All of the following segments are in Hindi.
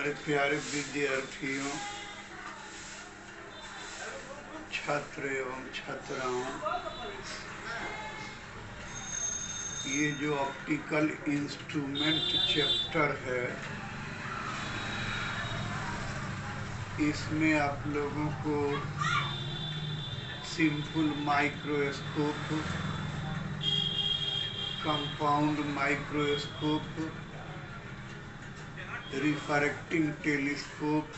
हमारे प्यारे विद्यार्थियों, छात्र एवं छात्राओं, ये जो ऑप्टिकल इंस्ट्रूमेंट चैप्टर है, इसमें आप लोगों को simple microscope, compound microscope, refracting telescope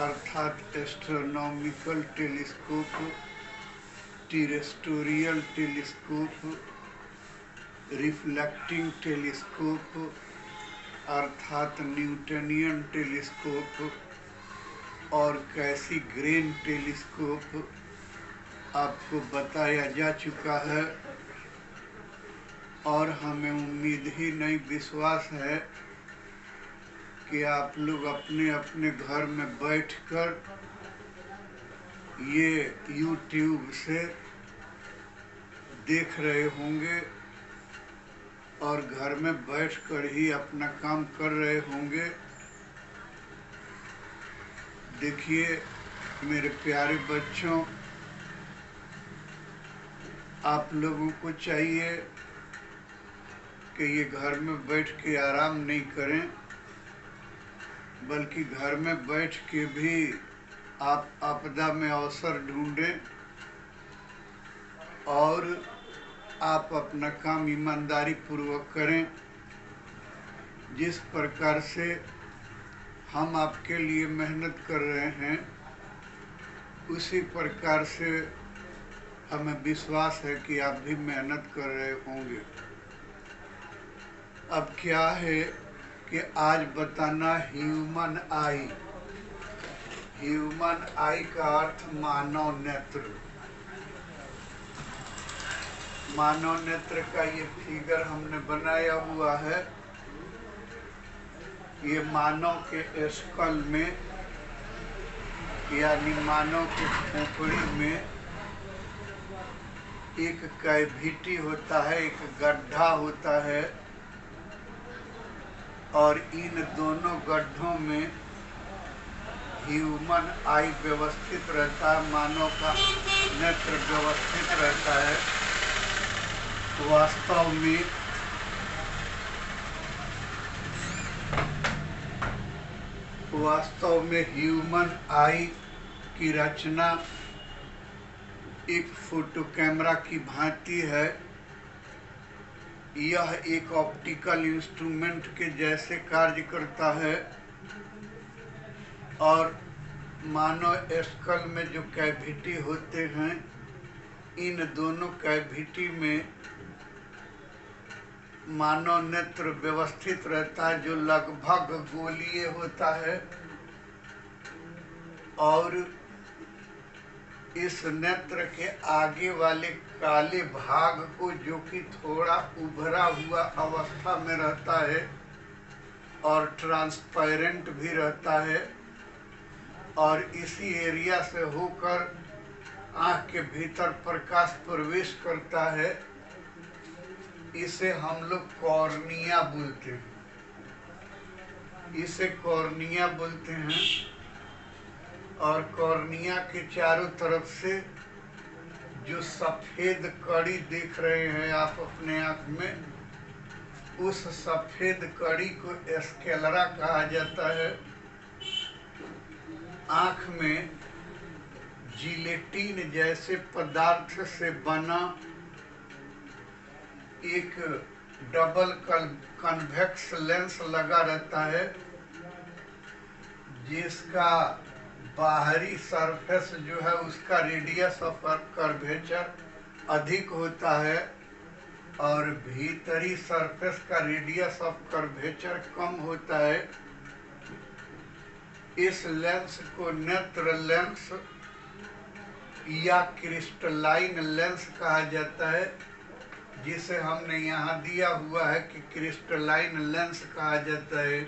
अर्थात astronomical telescope, terrestrial telescope, reflecting telescope अर्थात न्यूटनियन टेलीस्कोप और कैसीग्रेन टेलीस्कोप आपको बताया जा चुका है। और हमें उम्मीद ही नहीं, विश्वास है कि आप लोग अपने अपने घर में बैठकर ये YouTube से देख रहे होंगे और घर में बैठकर ही अपना काम कर रहे होंगे। देखिए मेरे प्यारे बच्चों, आप लोगों को चाहिए कि ये घर में बैठ के आराम नहीं करें, बल्कि घर में बैठ के भी आप आपदा में अवसर ढूंढें और आप अपना काम ईमानदारी पूर्वक करें। जिस प्रकार से हम आपके लिए मेहनत कर रहे हैं, उसी प्रकार से हमें विश्वास है कि आप भी मेहनत कर रहे होंगे। अब क्या है कि आज बताना ह्यूमन आई। ह्यूमन आई का अर्थ मानव नेत्र। मानव नेत्र का ये फिगर हमने बनाया हुआ है। ये मानव के स्कल में यानी मानव के खोपड़ी में एक कैविटी होता है, एक गड्ढा होता है और इन दोनों गड्ढों में ह्यूमन आई व्यवस्थित रहता है, मानव का नेत्र व्यवस्थित रहता है। वास्तव में ह्यूमन आई की रचना एक फोटो कैमरा की भांति है। यह एक ऑप्टिकल इंस्ट्रूमेंट के जैसे कार्य करता है और मानव स्कल में जो कैविटी होते हैं, इन दोनों कैविटी में मानव नेत्र व्यवस्थित रहता है, जो लगभग गोलीय होता है। और इस नेत्र के आगे वाले काले भाग को, जो कि थोड़ा उभरा हुआ अवस्था में रहता है और ट्रांसपेरेंट भी रहता है, और इसी एरिया से होकर आँख के भीतर प्रकाश प्रवेश करता है, इसे हम लोग कॉर्निया बोलते हैं। इसे कॉर्निया बोलते हैं। और कॉर्निया के चारों तरफ से जो सफेद कड़ी देख रहे हैं आप अपने आँख में, उस सफेद कड़ी को स्क्लेरा कहा जाता है। आँख में जिलेटिन जैसे पदार्थ से बना एक डबल कन्वेक्स लेंस लगा रहता है, जिसका बाहरी सरफेस जो है उसका रेडियस ऑफ कर्वेचर अधिक होता है और भीतरी सरफेस का रेडियस ऑफ कर्वेचर कम होता है। इस लेंस को नेत्र लेंस या क्रिस्टलाइन लेंस कहा जाता है, जिसे हमने यहाँ दिया हुआ है कि क्रिस्टलाइन लेंस कहा जाता है।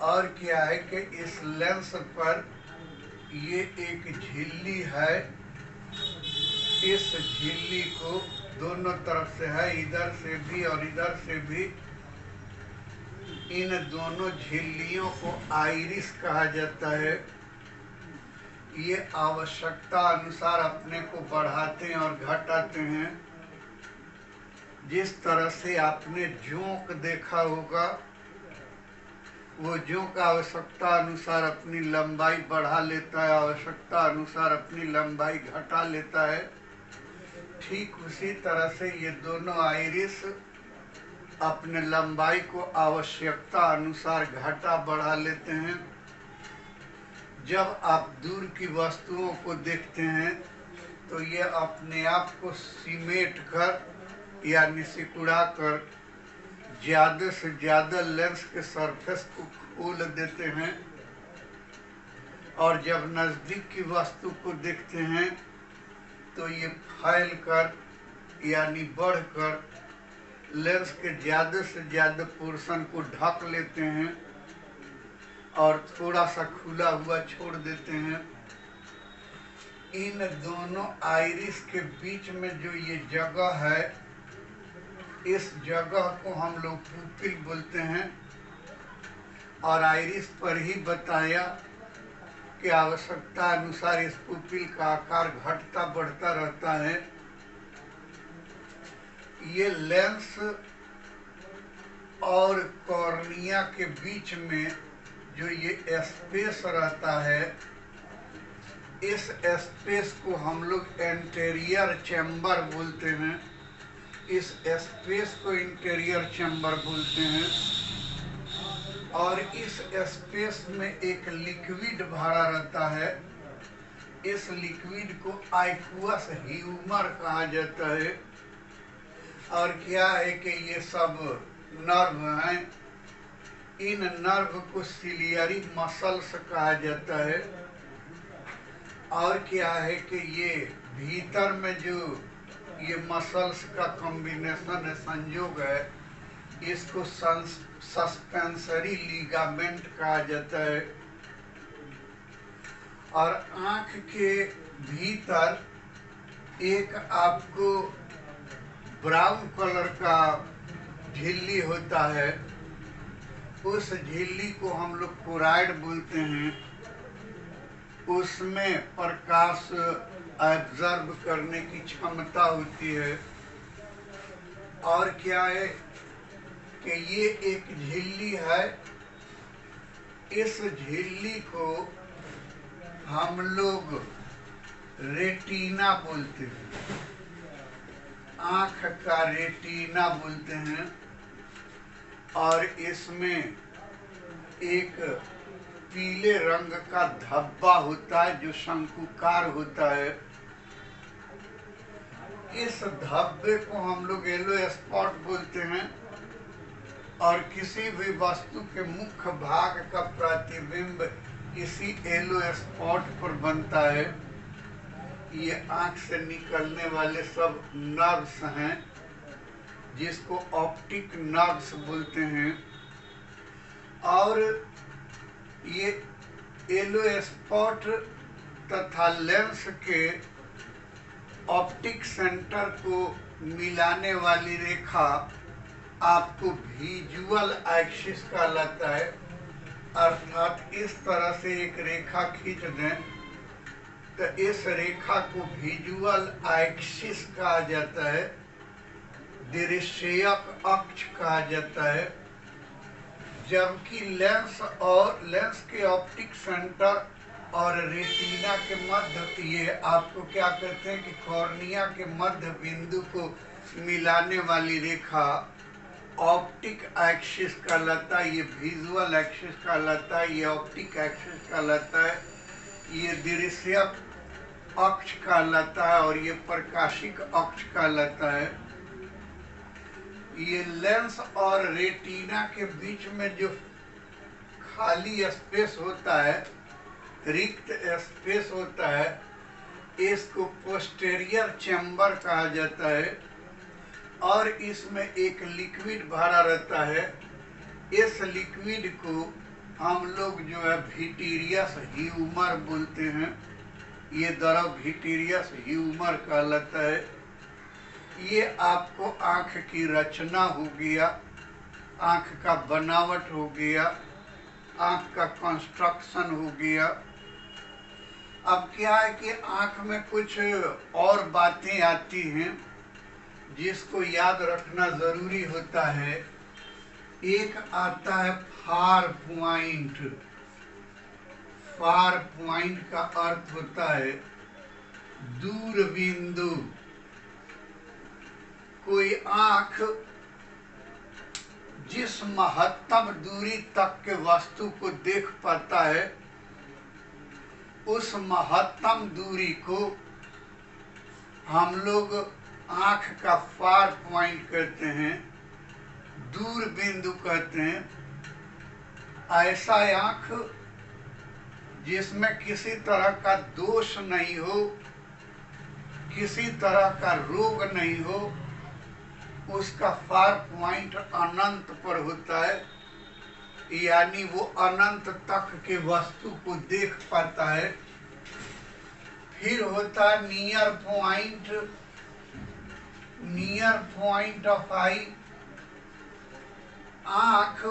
और क्या है कि इस लेंस पर ये एक झिल्ली है। इस झिल्ली को दोनों तरफ से है, इधर से भी और इधर से भी इन दोनों झिल्लियों को आइरिस कहा जाता है। ये आवश्यकता अनुसार अपने को बढ़ाते हैं और घटाते हैं। जिस तरह से आपने जोंक देखा होगा, वो जोंक आवश्यकता अनुसार अपनी लंबाई बढ़ा लेता है, आवश्यकता अनुसार अपनी लंबाई घटा लेता है। ठीक उसी तरह से ये दोनों आइरिस अपने लंबाई को आवश्यकता अनुसार घटा बढ़ा लेते हैं। जब आप दूर की वस्तुओं को देखते हैं तो ये अपने आप को सिमेट कर यानी सिकुड़ा कर ज़्यादा से ज़्यादा लेंस के सरफेस को खोल देते हैं, और जब नज़दीक की वस्तु को देखते हैं तो ये फैल कर यानी बढ़कर लेंस के ज़्यादा से ज़्यादा पोर्शन को ढक लेते हैं और थोड़ा सा खुला हुआ छोड़ देते हैं। इन दोनों आइरिस के बीच में जो ये जगह है, इस जगह को हम लोग पुपिल बोलते हैं। और आइरिस पर ही बताया कि आवश्यकता अनुसार इस पुपिल का आकार घटता बढ़ता रहता है। ये लेंस और कॉर्निया के बीच में जो ये स्पेस रहता है, इस स्पेस को हम लोग इंटीरियर चैम्बर बोलते हैं। इस स्पेस को इंटीरियर चैम्बर बोलते हैं। और इस स्पेस में एक लिक्विड भरा रहता है। इस लिक्विड को एक्वस ह्यूमर कहा जाता है। और क्या है कि ये सब नर्व हैं। इन नर्व को सिलियरी मसल्स कहा जाता है। और क्या है कि ये भीतर में जो ये मसल्स का कॉम्बिनेशन है, संयोग है, इसको सस्पेंसरी लिगामेंट कहा जाता है। और आँख के भीतर एक आपको ब्राउन कलर का झिल्ली होता है। उस झिल्ली को हम लोग कोराइड बोलते हैं। उसमें प्रकाश एब्जर्व करने की क्षमता होती है। और क्या है कि ये एक झिल्ली है। इस झिल्ली को हम लोग रेटिना बोलते हैं। आँख का रेटिना बोलते हैं। और इसमें एक पीले रंग का धब्बा होता है जो शंकुकार होता है। इस धब्बे को हम लोग येलो स्पॉट बोलते हैं। और किसी भी वस्तु के मुख्य भाग का प्रतिबिंब इसी येलो स्पॉट पर बनता है। ये आँख से निकलने वाले सब नर्व्स हैं, जिसको ऑप्टिक नर्व्स बोलते हैं। और ये येलो स्पॉट तथा लेंस के ऑप्टिक सेंटर को मिलाने वाली रेखा आपको विजुअल एक्सिस कहलाता है। अर्थात इस तरह से एक रेखा खींच दें तो इस रेखा को विजुअल एक्सिस कहा जाता है, दृश्यक अक्ष कहा जाता है। जबकि लेंस के ऑप्टिक सेंटर और रेटिना के मध्य, ये आपको क्या कहते हैं कि कॉर्निया के मध्य बिंदु को मिलाने वाली रेखा ऑप्टिक एक्सिस कहलाता है। ये विजुअल एक्सिस कहलाता है, ये ऑप्टिक एक्सिस कहलाता है, ये दृश्यक अक्ष कहलाता है और ये प्रकाशिक अक्ष कहलाता है। ये लेंस और रेटिना के बीच में जो खाली स्पेस होता है, रिक्त स्पेस होता है, इसको पोस्टेरियर चैम्बर कहा जाता है। और इसमें एक लिक्विड भरा रहता है। इस लिक्विड को हम लोग जो है विट्रियस ह्यूमर बोलते हैं। ये द्रव विट्रियस ह्यूमर कहलाता है। ये आपको आँख की रचना हो गया। आँख का बनावट हो गया, आँख का कंस्ट्रक्शन हो गया। अब क्या है कि आँख में कुछ और बातें आती हैं जिसको याद रखना ज़रूरी होता है। एक आता है फार पॉइंट। फार पॉइंट का अर्थ होता है दूर बिंदु। कोई आँख जिस महत्तम दूरी तक के वस्तु को देख पाता है, उस महत्तम दूरी को हम लोग आँख का फार पॉइंट कहते हैं, दूर बिंदु कहते हैं। ऐसा आँख जिसमें किसी तरह का दोष नहीं हो, किसी तरह का रोग नहीं हो, उसका फार पॉइंट अनंत पर होता है, यानी वो अनंत तक के वस्तु को देख पाता है। फिर होता है near point. Near point of eye, आँख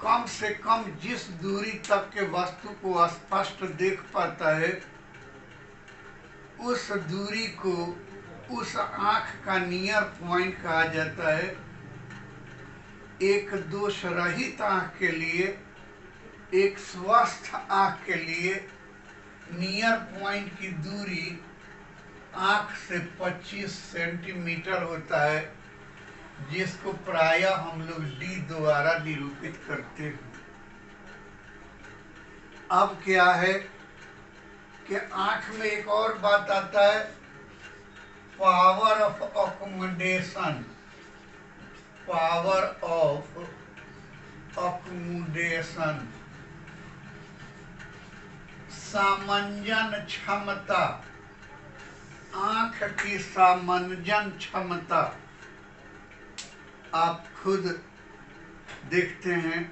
कम से कम जिस दूरी तक के वस्तु को स्पष्ट देख पाता है, उस दूरी को उस आँख का नियर पॉइंट कहा जाता है। एक दोष रहित आँख के लिए, एक स्वस्थ आँख के लिए नियर पॉइंट की दूरी आँख से 25 सेंटीमीटर होता है, जिसको प्रायः हम लोग डी द्वारा निरूपित करते हैं। अब क्या है कि आँख में एक और बात आता है, power of accommodation. Power of accommodation, सामंजन क्षमता, आँख की सामंजन क्षमता। आप खुद देखते हैं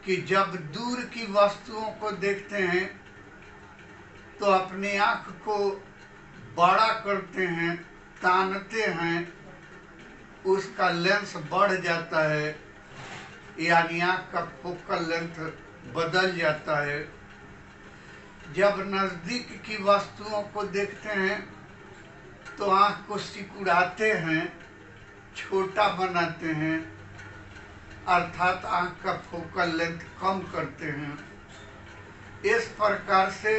कि जब दूर की वस्तुओं को देखते हैं तो अपनी आँख को बड़ा करते हैं, तानते हैं, उसका लेंस बढ़ जाता है, यानी आँख का फोकल लेंथ बदल जाता है। जब नज़दीक की वस्तुओं को देखते हैं तो आँख को सिकुड़ाते हैं, छोटा बनाते हैं, अर्थात आँख का फोकल लेंथ कम करते हैं। इस प्रकार से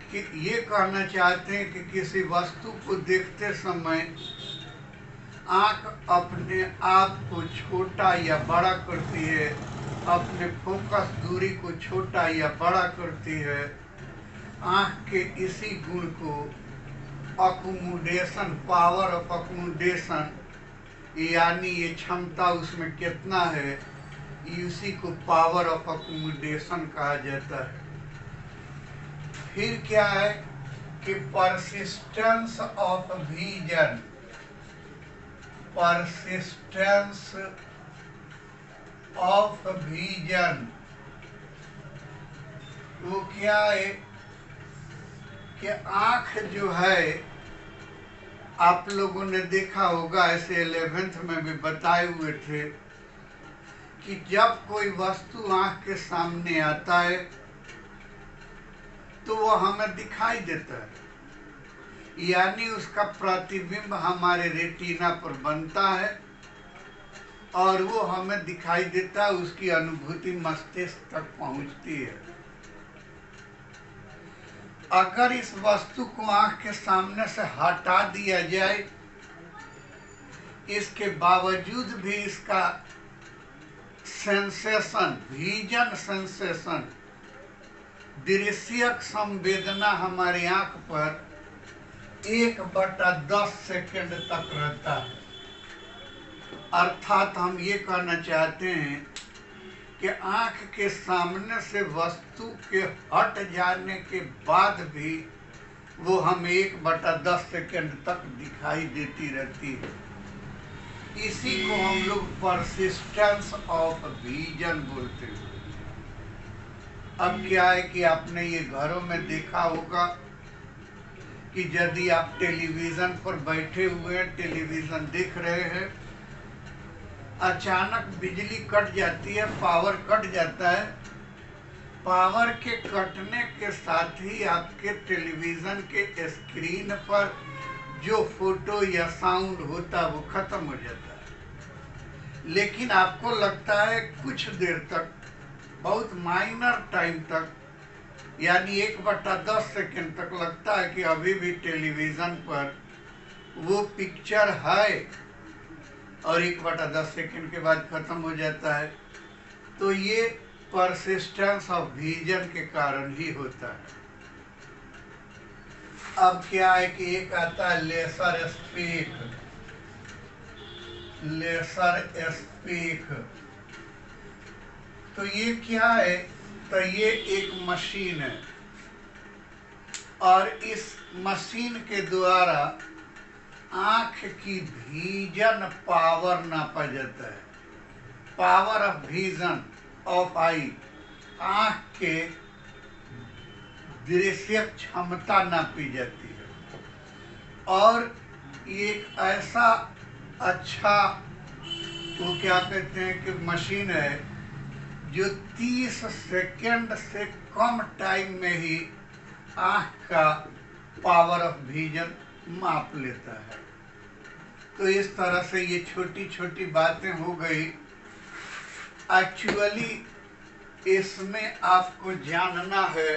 कि ये कहना चाहते हैं कि किसी वस्तु को देखते समय आँख अपने आप को छोटा या बड़ा करती है, अपने फोकस दूरी को छोटा या बड़ा करती है। आँख के इसी गुण को अकोमोडेशन, पावर ऑफ अकोमोडेशन, यानी ये क्षमता उसमें कितना है, इसी को पावर ऑफ अकोमोडेशन कहा जाता है। फिर क्या है कि persistence of vision. Persistence of vision वो क्या है कि आँख जो है, आप लोगों ने देखा होगा, ऐसे 11th में भी बताए हुए थे कि जब कोई वस्तु आँख के सामने आता है तो वो हमें दिखाई देता है, यानी उसका प्रतिबिंब हमारे रेटिना पर बनता है और वो हमें दिखाई देता है, उसकी अनुभूति मस्तिष्क तक पहुंचती है। अगर इस वस्तु को आँख के सामने से हटा दिया जाए, इसके बावजूद भी इसका सेंसेशन, विजन सेंसेशन, दृश्यक संवेदना हमारी आँख पर 1/10 सेकंड तक रहता है। अर्थात हम ये कहना चाहते हैं कि आँख के सामने से वस्तु के हट जाने के बाद भी वो हमें 1/10 सेकंड तक दिखाई देती रहती है। इसी को हम लोग परसिस्टेंस ऑफ विजन बोलते हैं। अब क्या है कि आपने ये घरों में देखा होगा कि यदि आप टेलीविज़न पर बैठे हुए हैं, टेलीविज़न देख रहे हैं, अचानक बिजली कट जाती है, पावर कट जाता है, पावर के कटने के साथ ही आपके टेलीविज़न के स्क्रीन पर जो फोटो या साउंड होता है वो खत्म हो जाता है। लेकिन आपको लगता है कुछ देर तक, बहुत माइनर टाइम तक, यानी 1/10 सेकेंड तक लगता है कि अभी भी टेलीविज़न पर वो पिक्चर है, और 1/10 सेकेंड के बाद खत्म हो जाता है। तो ये परसिस्टेंस ऑफ विजन के कारण ही होता है। अब क्या है कि एक आता है लेसर स्पीक। लेसर स्पीक तो ये क्या है? तो ये एक मशीन है, और इस मशीन के द्वारा आंख की विजन पावर नापा जाता है। पावर ऑफ विजन ऑफ आई, आंख के दृश्य क्षमता नापी जाती है। और एक ऐसा अच्छा, वो क्या कहते हैं कि मशीन है जो 30 सेकेंड से कम टाइम में ही आँख का पावर ऑफ विजन माप लेता है। तो इस तरह से ये छोटी छोटी बातें हो गई। एक्चुअली इसमें आपको जानना है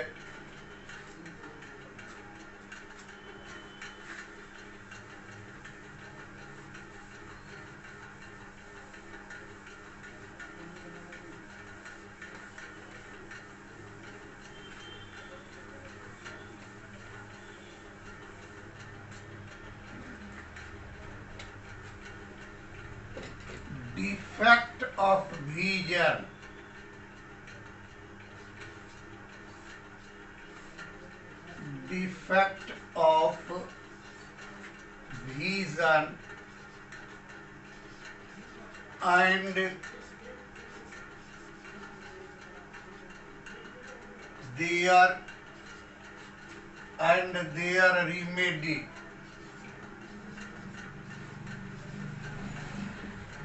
defect of vision. Defect of vision and their remedy।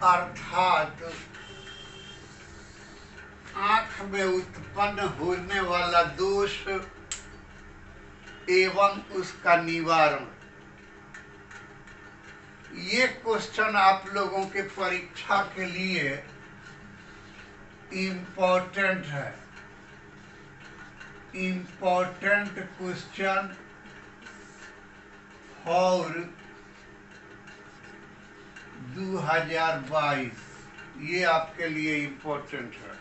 अर्थात आंख में उत्पन्न होने वाला दोष एवं उसका निवारण। ये क्वेश्चन आप लोगों के परीक्षा के लिए इम्पोर्टेंट है। इम्पोर्टेंट क्वेश्चन फॉर 2022, ये आपके लिए इम्पोर्टेंट है।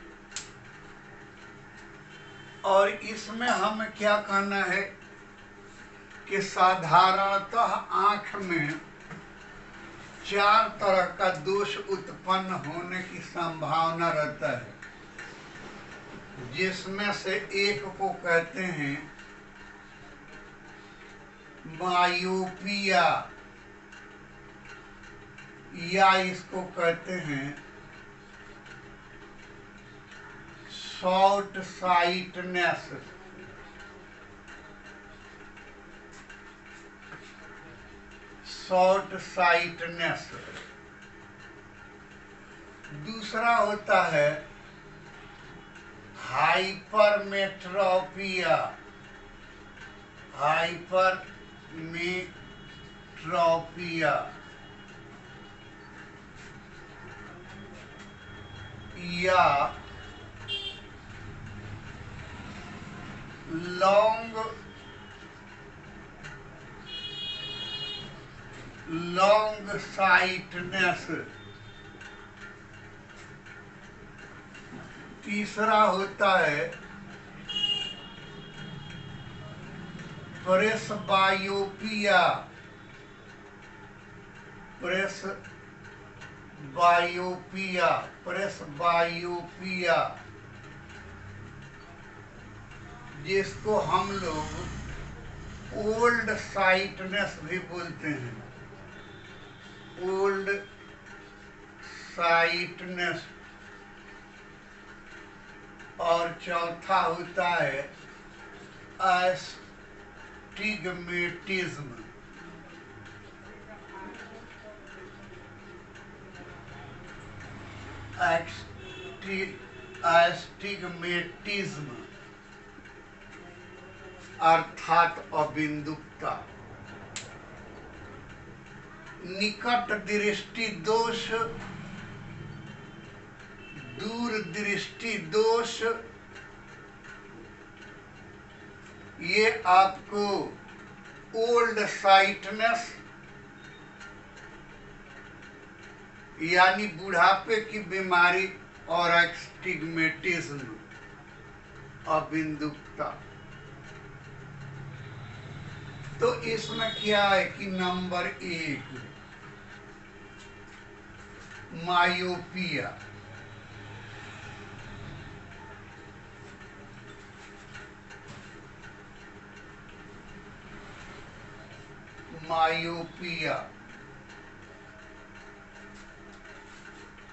और इसमें हमें क्या कहना है कि साधारणतः आंख में 4 तरह का दोष उत्पन्न होने की संभावना रहता है, जिसमें से एक को कहते हैं मायोपिया, या इसको कहते हैं शॉर्ट साइटनेस। Short sightedness. दूसरा होता है हाइपरमेट्रोपिया। हाइपरमेट्रोपिया या लॉन्ग साइटनेस। तीसरा होता है प्रेसबायोपिया। प्रेसबायोपिया जिसको हम लोग ओल्ड साइटनेस भी बोलते हैं। Old sightedness. और चौथा होता है एस्टिग्मेटिज्म। एस्टिग्मेटिज्म अर्थात अबिंदुकता। निकट दृष्टि दोष, दूर दृष्टि दोष, ये आपको ओल्ड साइटनेस यानी बुढ़ापे की बीमारी और एस्टिग्मेटिज्म अबिंदुकता। तो इसमें क्या है कि नंबर 1 मायोपिया। मायोपिया,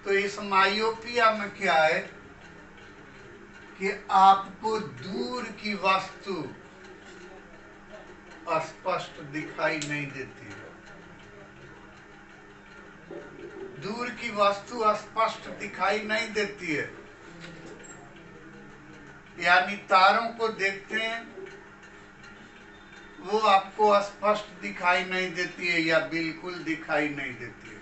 तो इस मायोपिया में क्या है कि आपको दूर की वस्तु स्पष्ट दिखाई नहीं देती है। दूर की वस्तु स्पष्ट दिखाई नहीं देती है, यानी तारों को देखते हैं वो आपको स्पष्ट दिखाई नहीं देती है या बिल्कुल दिखाई नहीं देती है।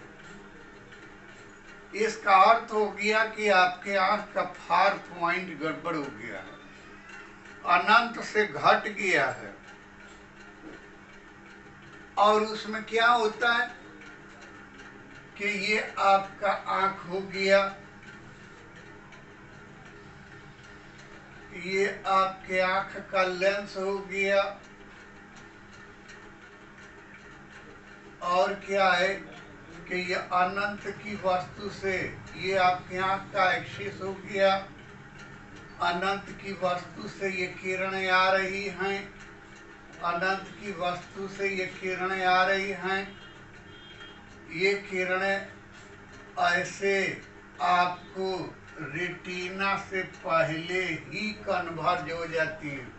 इसका अर्थ हो गया कि आपके आंख का फार पॉइंट गड़बड़ हो गया है, अनंत से घट गया है। और उसमें क्या होता है कि ये आपका आंख हो गया, ये आपके आंख का लेंस हो गया, और क्या है कि ये अनंत की वस्तु से ये आपके आंख का एक्सिस हो गया। अनंत की वस्तु से ये किरणें आ रही हैं, अनंत की वस्तु से ये किरणें आ रही हैं। ये किरणें ऐसे आपको रेटिना से पहले ही कन्वर्ज हो जाती हैं,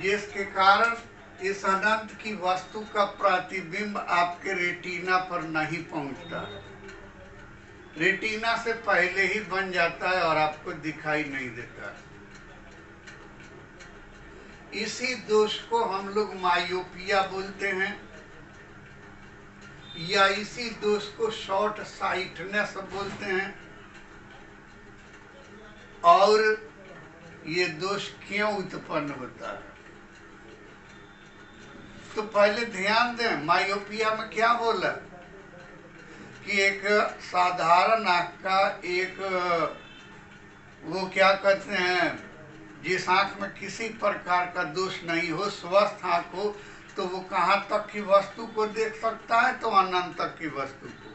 जिसके कारण इस अनंत की वस्तु का प्रतिबिंब आपके रेटिना पर नहीं पहुंचता है। रेटिना से पहले ही बन जाता है और आपको दिखाई नहीं देता है। इसी दोष को हम लोग मायोपिया बोलते हैं, या इसी दोष को शॉर्ट साइटनेस बोलते हैं। और ये दोष क्यों उत्पन्न होता है, तो पहले ध्यान दें, मायोपिया में क्या बोला कि एक साधारण आंख का एक वो क्या कहते हैं, जिस आंख में किसी प्रकार का दोष नहीं हो, स्वस्थ आंख हो, तो वो कहाँ तक की वस्तु को देख सकता है, तो अनंत तक की वस्तु को।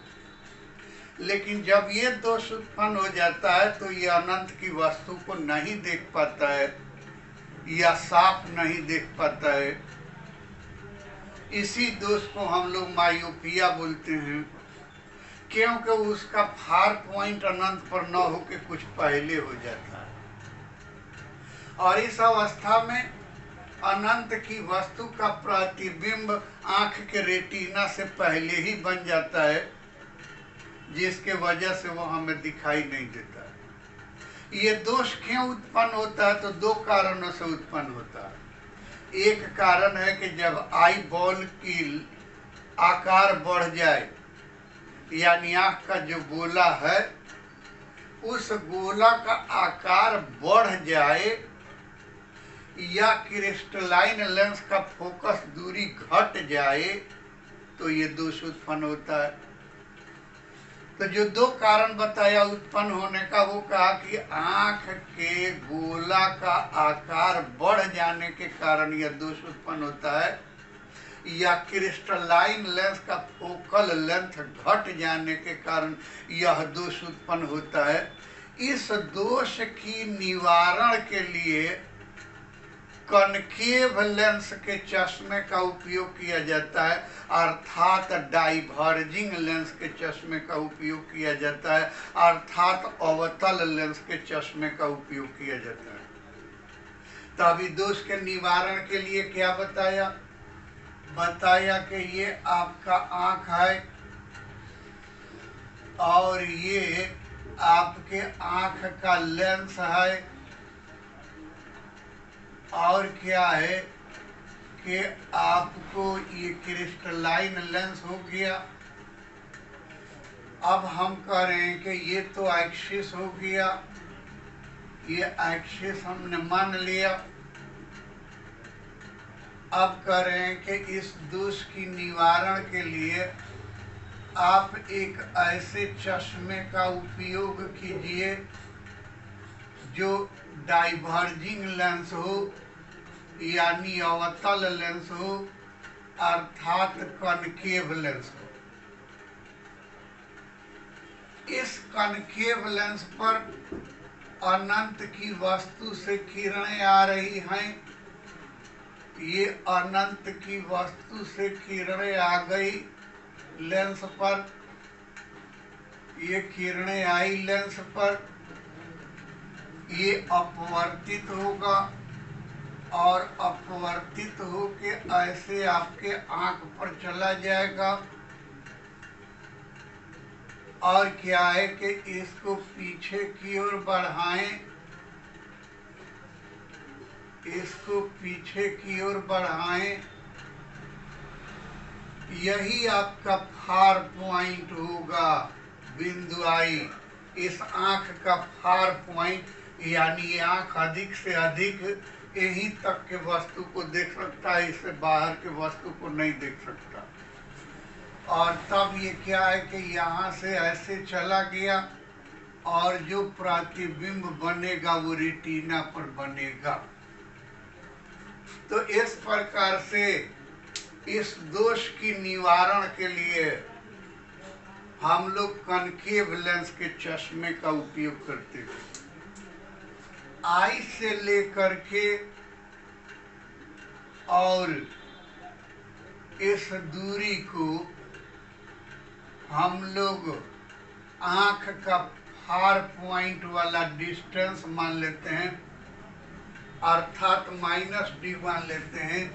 लेकिन जब ये दोष उत्पन्न हो जाता है तो ये अनंत की वस्तु को नहीं देख पाता है या साफ नहीं देख पाता है। इसी दोष को हम लोग मायोपिया बोलते हैं, क्योंकि उसका फार पॉइंट अनंत पर न होके कुछ पहले हो जाता है। और इस अवस्था में अनंत की वस्तु का प्रतिबिंब आंख के रेटिना से पहले ही बन जाता है, जिसके वजह से वो हमें दिखाई नहीं देता है। ये दोष क्यों उत्पन्न होता है, तो दो कारणों से उत्पन्न होता है। एक कारण है कि जब आई बॉल की आकार बढ़ जाए, यानी आंख का जो गोला है उस गोला का आकार बढ़ जाए, या क्रिस्टलाइन लेंस का फोकस दूरी घट जाए, तो ये दोष उत्पन्न होता है। तो जो दो कारण बताया उत्पन्न होने का, वो कहा कि आंख के गोला का आकार बढ़ जाने के कारण यह दोष उत्पन्न होता है, या क्रिस्टलाइन लेंस का फोकल लेंथ घट जाने के कारण यह दोष उत्पन्न होता है। इस दोष की निवारण के लिए कनकेव लेंस के चश्मे का उपयोग किया जाता है, अर्थात डाइवर्जिंग लेंस के चश्मे का उपयोग किया जाता है, अर्थात अवतल लेंस के चश्मे का उपयोग किया जाता है। तभी दोष के निवारण के लिए क्या बताया? बताया कि ये आपका आंख है और ये आपके आंख का लेंस है, और क्या है कि आपको ये क्रिस्टलाइन लेंस हो गया। अब हम कह रहे हैं कि ये तो एक्सिस हो गया, ये एक्सिस हमने मान लिया। अब कह रहे हैं कि इस दोष की निवारण के लिए आप एक ऐसे चश्मे का उपयोग कीजिए जो डाइवर्जिंग लेंस हो, यानी अवतल लेंस हो, अर्थात कनकेव लेंस हो। इस कनकेव लेंस पर अनंत की वस्तु से किरणें आ रही हैं। ये अनंत की वस्तु से किरणें आ गई लेंस पर, ये किरणें आई लेंस पर, ये अपवर्तित होगा और अपवर्तित होके ऐसे आपके आंख पर चला जाएगा। और क्या है कि इसको पीछे की ओर बढ़ाएं, इसको पीछे की ओर बढ़ाएं, यही आपका फार पॉइंट होगा, बिंदु आई। इस आंख का फार पॉइंट, यानी ये आंख अधिक से अधिक यहीं तक के वस्तु को देख सकता है, इससे बाहर के वस्तु को नहीं देख सकता। और तब ये क्या है कि यहाँ से ऐसे चला गया और जो प्रतिबिंब बनेगा वो रेटिना पर बनेगा। तो इस प्रकार से इस दोष की निवारण के लिए हम लोग कनकेव लेंस के चश्मे का उपयोग करते हैं। आई से लेकर के और इस दूरी को हम लोग आंख का फार पॉइंट वाला डिस्टेंस मान लेते हैं, अर्थात -d मान लेते हैं।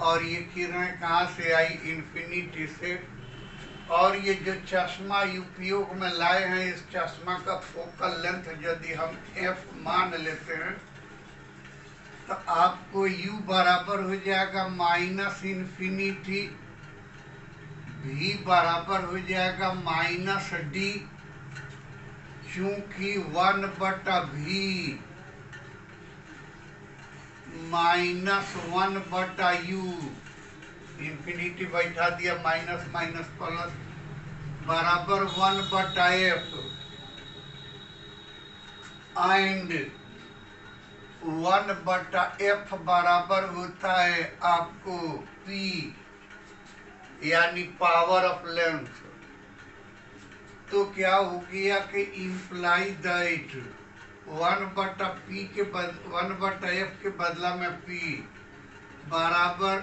और ये किरणें कहाँ से आई? इन्फिनिटी से। और ये जो चश्मा उपयोग में लाए हैं, इस चश्मा का फोकल लेंथ यदि हम f मान लेते हैं तो आपको u बराबर हो जाएगा -इन्फिनिटी, v बराबर हो जाएगा -d, चूंकि 1/v -1/u, इन्फिनिटी बैठा दिया, माइनस माइनस प्लस, बराबर 1/f, एंड 1/f बराबर होता है आपको p, यानी पावर ऑफ लेंथ। तो क्या हो गया कि इम्प्लाई दैट 1/p के 1/f के बदला में p बराबर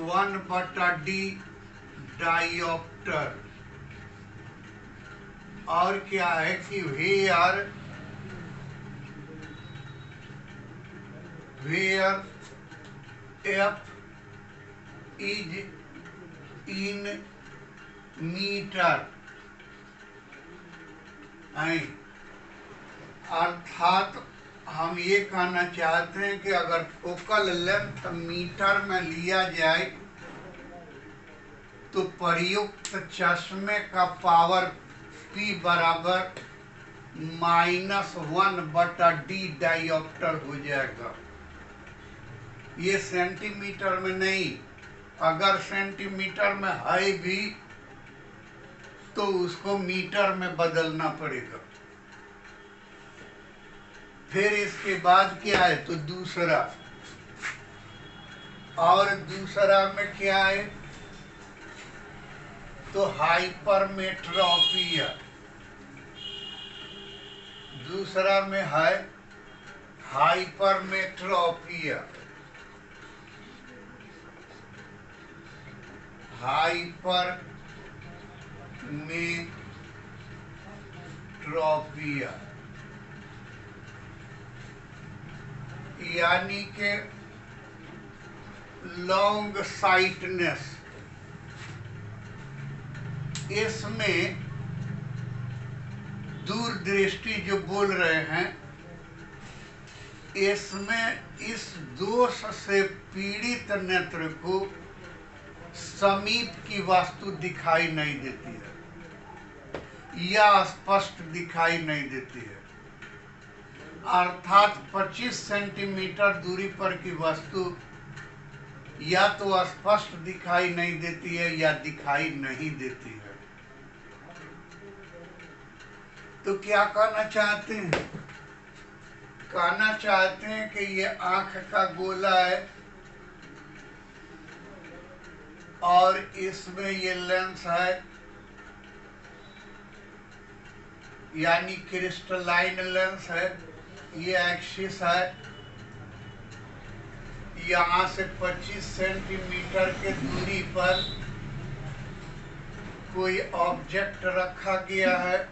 1/d डायोप्टर। और क्या है कि where f is in metre, अर्थात हम ये कहना चाहते हैं कि अगर फोकल लेंथ मीटर में लिया जाए तो प्रयुक्त चश्मे का पावर P बराबर -1/d डायोप्टर हो जाएगा। ये सेंटीमीटर में नहीं, अगर सेंटीमीटर में है भी तो उसको मीटर में बदलना पड़ेगा। फिर इसके बाद क्या है? तो दूसरा, और दूसरा में क्या है? तो हाइपरमेट्रोपिया। दूसरा में है हाइपरमेट्रोपिया। हाइपरमेट्रोपिया यानी कि लॉन्ग साइटनेस, इसमें दूरदृष्टि जो बोल रहे हैं, इसमें इस दोष से पीड़ित नेत्र को समीप की वस्तु दिखाई नहीं देती है या स्पष्ट दिखाई नहीं देती है। अर्थात 25 सेंटीमीटर दूरी पर की वस्तु या तो स्पष्ट दिखाई नहीं देती है या दिखाई नहीं देती है। तो क्या कहना चाहते हैं? कहना चाहते हैं कि ये आंख का गोला है और इसमें ये लेंस है, यानी क्रिस्टलाइन लेंस है, ये एक्सिस है। यहाँ से 25 सेंटीमीटर के दूरी पर कोई ऑब्जेक्ट रखा गया है।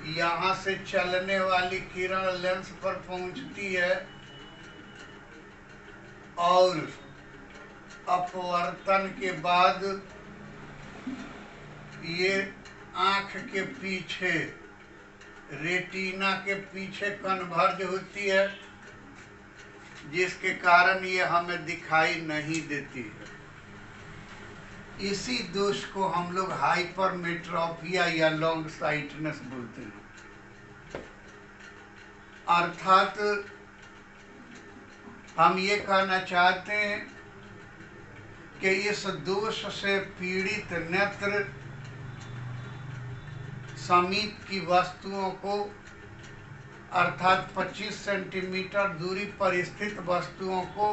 यहाँ से चलने वाली किरण लेंस पर पहुंचती है और अपवर्तन के बाद ये आंख के पीछे, रेटिना के पीछे कन्वर्ज होती है, जिसके कारण ये हमें दिखाई नहीं देती है। इसी दोष को हम लोग हाइपरमेट्रोपिया या लॉन्ग साइटनेस बोलते हैं। अर्थात हम ये कहना चाहते हैं कि इस दोष से पीड़ित नेत्र समीप की वस्तुओं को, अर्थात 25 सेंटीमीटर दूरी पर स्थित वस्तुओं को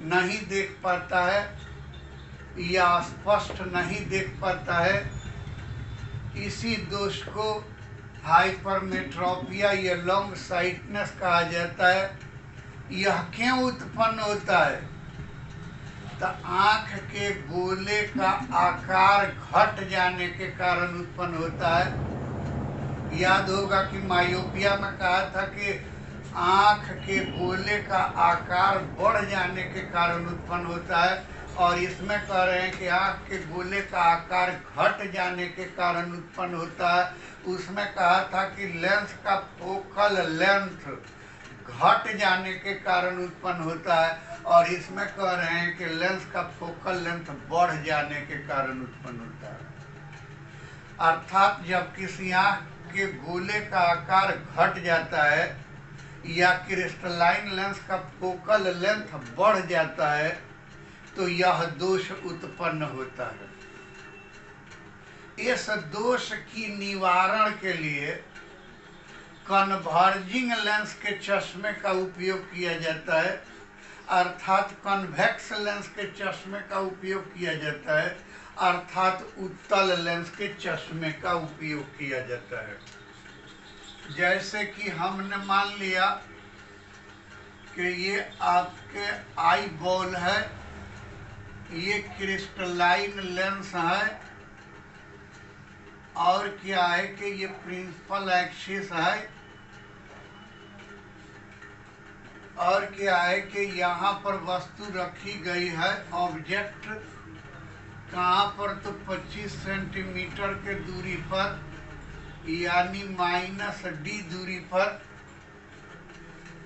नहीं देख पाता है या स्पष्ट नहीं देख पाता है। इसी दोष को हाइपरमेट्रोपिया या लॉन्ग साइटनेस कहा जाता है। यह क्यों उत्पन्न होता है? तो आंख के गोले का आकार घट जाने के कारण उत्पन्न होता है। याद होगा कि मायोपिया में कहा था कि आंख के गोले का आकार बढ़ जाने के कारण उत्पन्न होता है, और इसमें कह रहे हैं कि आंख के गोले का आकार घट जाने के कारण उत्पन्न होता है। उसमें कहा था कि लेंस का फोकल लेंथ घट जाने के कारण उत्पन्न होता है, और इसमें कह रहे हैं कि लेंस का फोकल लेंथ बढ़ जाने के कारण उत्पन्न होता है। अर्थात जब किसी आंख के गोले का आकार घट जाता है या क्रिस्टलाइन लेंस का फोकल लेंथ बढ़ जाता है तो यह दोष उत्पन्न होता है। इस दोष की निवारण के लिए कन्वर्जिंग लेंस के चश्मे का उपयोग किया जाता है, अर्थात कन्वेक्स लेंस के चश्मे का उपयोग किया जाता है, अर्थात उत्तल लेंस के चश्मे का उपयोग किया जाता है। जैसे कि हमने मान लिया कि ये आपके आई बॉल है, ये क्रिस्टलाइन लेंस है, और क्या है कि ये प्रिंसिपल एक्सिस है, और क्या है कि यहाँ पर वस्तु रखी गई है, ऑब्जेक्ट कहाँ पर? तो 25 सेंटीमीटर के दूरी पर, यानी -d दूरी पर।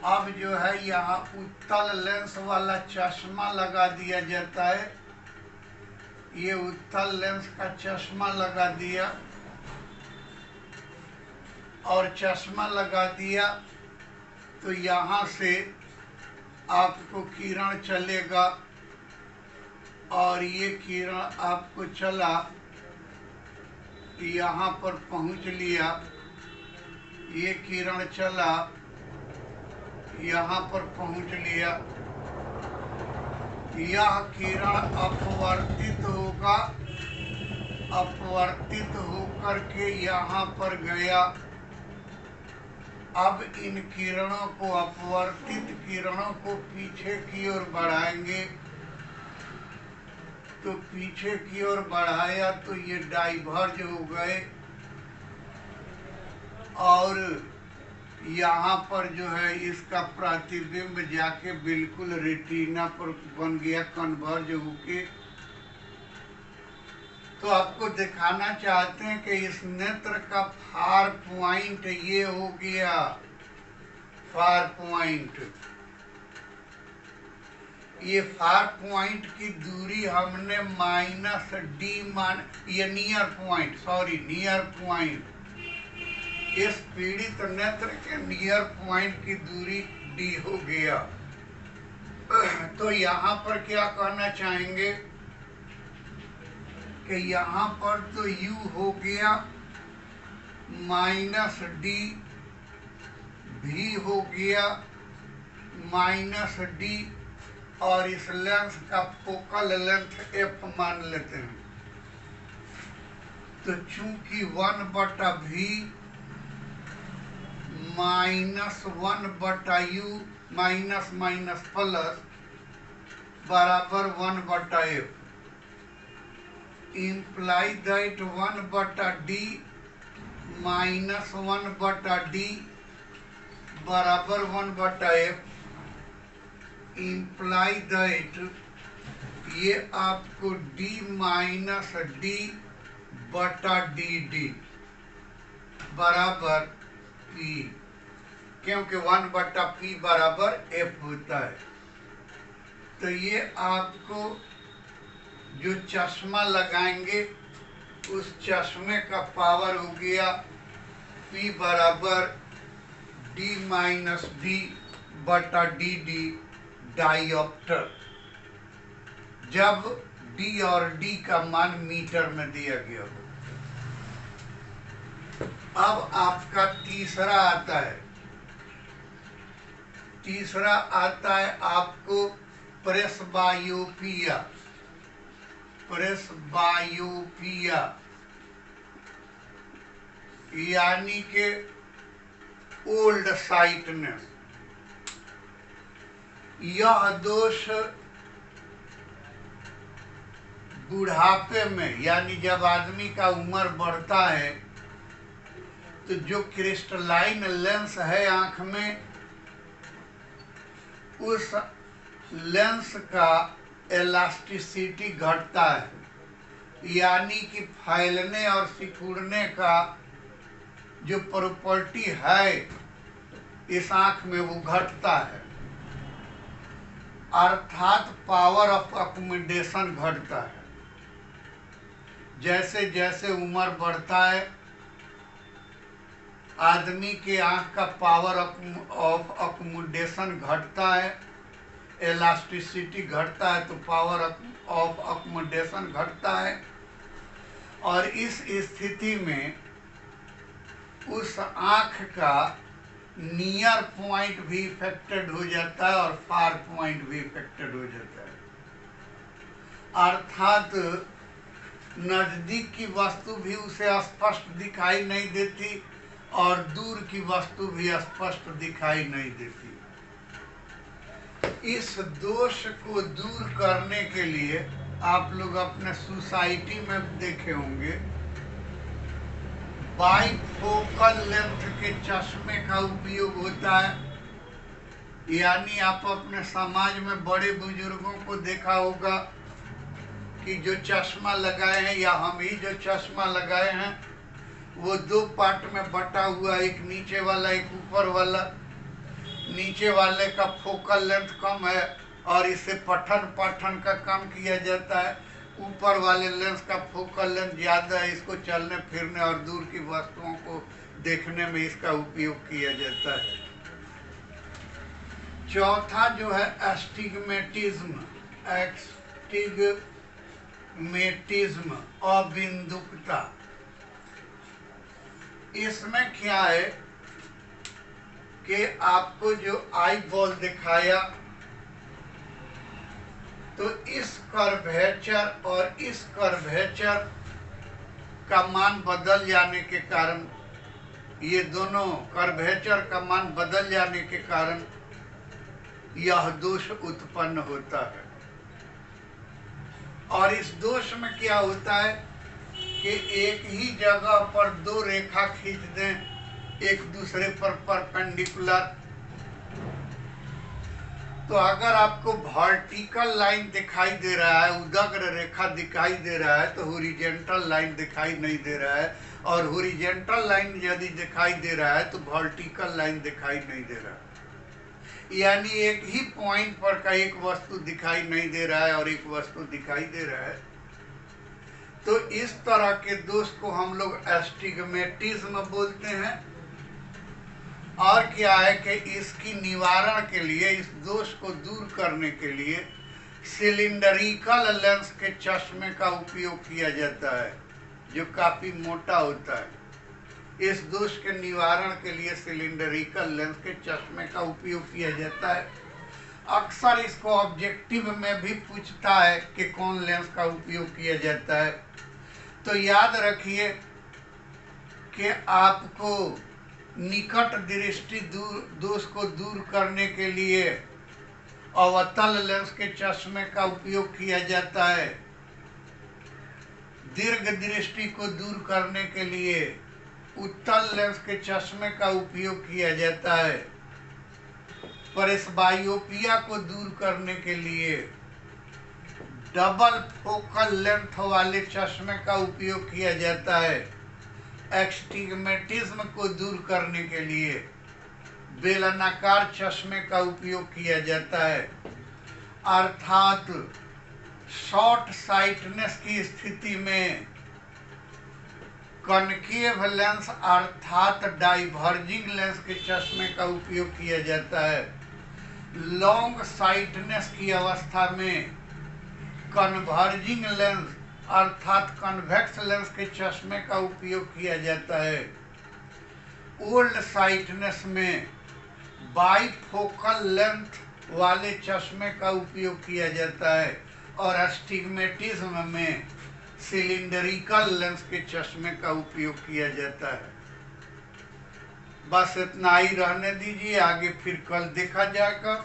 अब जो है यहाँ उत्तल लेंस वाला चश्मा लगा दिया जाता है। ये उत्तल लेंस का चश्मा लगा दिया, और चश्मा लगा दिया तो यहाँ से आपको किरण चलेगा, और ये किरण आपको चला, यहाँ पर पहुँच लिया, ये किरण चला, यहाँ पर पहुँच लिया। यह किरण अपवर्तित होगा, अपवर्तित होकर के यहाँ पर गया। अब इन किरणों को, अपवर्तित किरणों को पीछे की ओर बढ़ाएंगे, तो पीछे की ओर बढ़ाया तो ये डाइवर्ज हो गए, और यहाँ पर जो है इसका प्रतिबिंब जाके बिल्कुल रेटिना पर बन गया कन्वर्ज होके। तो आपको दिखाना चाहते हैं कि इस नेत्र का फार पॉइंट ये हो गया, फार पॉइंट। ये फार पॉइंट की दूरी हमने -d मान, ये near point, sorry near point, इस पीड़ित नेत्र के नियर पॉइंट की दूरी d हो गया। तो यहाँ पर क्या कहना चाहेंगे कि यहाँ पर तो u हो गया -d, v हो गया -d, और इस लेंस का फोकल लेंथ f मान लेते हैं। तो चूंकि 1/v -1/u minus minus plus बराबर 1/f, imply that 1/d -1/d बराबर 1/f, imply that ये आपको d -d/dd बराबर p, क्योंकि 1/p बराबर f होता है। तो ये आपको जो चश्मा लगाएंगे उस चश्मे का पावर हो गया p बराबर d -d/dd डायोप्टर, जब d और d का मान मीटर में दिया गया हो। अब आपका तीसरा आता है, तीसरा आता है आपको प्रेसबायोपिया, प्रेसबायोपिया यानी कि ओल्ड साइटनेस। यह दोष बुढ़ापे में, यानी जब आदमी का उम्र बढ़ता है तो जो क्रिस्टलाइन लेंस है आंख में, उस लेंस का इलास्टिसिटी घटता है, यानी कि फैलने और सिकुड़ने का जो प्रॉपर्टी है इस आंख में वो घटता है, अर्थात पावर ऑफ अकोमोडेशन घटता है। जैसे जैसे उम्र बढ़ता है आदमी के आंख का पावर ऑफ अकोमोडेशन घटता है, इलास्टिसिटी घटता है, तो पावर ऑफ अकोमोडेशन घटता है। और इस स्थिति में उस आंख का नियर पॉइंट भी इफेक्टेड हो जाता है और फार पॉइंट भी इफेक्टेड हो जाता है, अर्थात नजदीक की वस्तु भी उसे स्पष्ट दिखाई नहीं देती और दूर की वस्तु भी स्पष्ट दिखाई नहीं देती। इस दोष को दूर करने के लिए आप लोग अपने सोसाइटी में देखे होंगे बाइफोकल लेंथ के चश्मे का उपयोग होता है, यानी आप अपने समाज में बड़े बुजुर्गों को देखा होगा कि जो चश्मा लगाए हैं या हम ही जो चश्मा लगाए हैं वो दो पार्ट में बटा हुआ, एक नीचे वाला एक ऊपर वाला। नीचे वाले का फोकल लेंथ कम है और इससे पठन पाठन का काम किया जाता है, ऊपर वाले लेंस का फोकल लेंथ ज़्यादा है, इसको चलने फिरने और दूर की वस्तुओं को देखने में इसका उपयोग किया जाता है। चौथा जो है एस्टिग्मेटिज्म, एस्टिग्मेटिज्म अबिंदुकता। इसमें क्या है कि आपको जो आई बॉल दिखाया तो इस कर्वेचर और इस कर्वेचर का मान बदल जाने के कारण, ये दोनों कर्वेचर का मान बदल जाने के कारण यह दोष उत्पन्न होता है। और इस दोष में क्या होता है कि एक ही जगह पर दो रेखा खींच दें एक दूसरे पर परपेंडिकुलर। तो अगर आपको वर्टिकल लाइन दिखाई दे रहा है, उदग्र रेखा दिखाई दे रहा है, तो हॉरिजॉन्टल लाइन दिखाई नहीं दे रहा है, और हॉरिजॉन्टल लाइन यदि दिखाई दे रहा है तो वर्टिकल लाइन दिखाई नहीं दे रहा है। यानी एक ही पॉइंट पर का एक वस्तु दिखाई नहीं दे रहा है और एक वस्तु दिखाई दे रहा है। तो इस तरह के दोष को हम लोग एस्टिग्मेटिज्म बोलते हैं। और क्या है कि इसकी निवारण के लिए, इस दोष को दूर करने के लिए सिलिंडरिकल लेंस के चश्मे का उपयोग किया जाता है, जो काफी मोटा होता है। इस दोष के निवारण के लिए सिलिंडरिकल लेंस के चश्मे का उपयोग किया जाता है। अक्सर इसको ऑब्जेक्टिव में भी पूछता है कि कौन लेंस का उपयोग किया जाता है। तो याद रखिए कि आपको निकट दृष्टि दोष को दूर करने के लिए अवतल लेंस के चश्मे का उपयोग किया जाता है। दीर्घ दृष्टि को दूर करने के लिए उत्तल लेंस के चश्मे का उपयोग किया जाता है। प्रेसबायोपिया को दूर करने के लिए डबल फोकल लेंथ वाले चश्मे का उपयोग किया जाता है। एस्टिग्मेटिज्म को दूर करने के लिए बेलनाकार चश्मे का उपयोग किया जाता है। अर्थात शॉर्ट साइटनेस की स्थिति में कनकेव लेंस अर्थात डाइवर्जिंग लेंस के चश्मे का उपयोग किया जाता है। लॉन्ग साइटनेस की अवस्था में कन्वर्जिंग लेंस अर्थात कन्वेक्स लेंस के चश्मे का उपयोग किया जाता है। ओल्ड साइटनेस में बाइफोकल लेंथ वाले चश्मे का उपयोग किया जाता है, और एस्टिग्मेटिज्म में सिलिंडरिकल लेंस के चश्मे का उपयोग किया जाता है। बस इतना ही रहने दीजिए, आगे फिर कल देखा जाएगा।